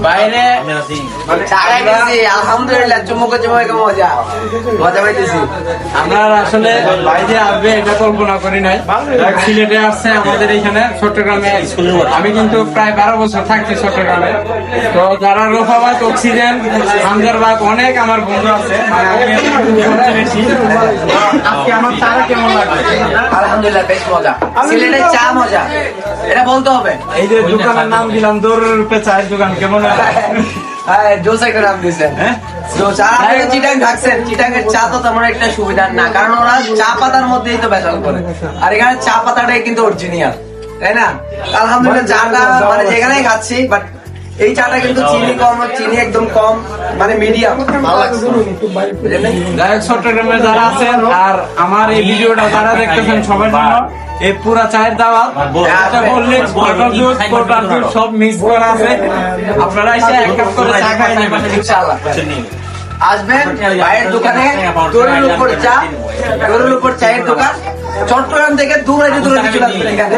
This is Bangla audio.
বাইরে আলহামদুলিল্লাহ চুমুকে চুমুকে মজা পাইতেছি। আমরা আসলে বাইরে আসবে এটা কল্পনা করি নাই। সিলেটে আসছে আমাদের এখানে চট্টগ্রামে। আমি কিন্তু প্রায় 12 বছর থাকছি চট্টগ্রামে। তো যারা রফাবাদ, অক্সিজেন, হামদারবাগ অনেক আমার বন্ধু আছে। আজকে আমার চারা কেমন লাগছে? আলহামদুলিল্লাহ বেশ মজা। সিলেটের চা মজা, এটা বলতে হবে। এই যে দোকানের নাম দিলাম দৌড় রূপে চায়ের দোকান, কেমন জোস একটা নাম দিচ্ছেন। চিটাং থাকছেন, চিটাং এর চা তো তেমন একটা সুবিধা না, কারণ ওরা চা পাতার মধ্যেই তো ভেজাল করে। আর এখানে চা পাতাটাই কিন্তু অরিজিনাল, তাই না? আলহামদুলিল্লাহ চাটা মানে যেখানেই খাচ্ছি, বাট এই চাটা কিন্তু চিনি কম, চিনি একদম কম, মানে মিডিয়াম, ভালো লাগছে। চট্টগ্রামে যারা আছেন আর আমার এই ভিডিওটা যারা দেখতেছেন সবার জন্য এই পুরা চায়ের দাওয়াত। বললে সব মিক্স করা আছে, আপনারা এসে এক কাপ করে চা খাই নেবেন ইনশাআল্লাহ। আসবেন ভাইয়ের দোকানে, দড়ির উপর চা, দড়ির উপর চায়ের দোকান। চট্টগ্রাম থেকে দূরে চলে আসবেন এখানে।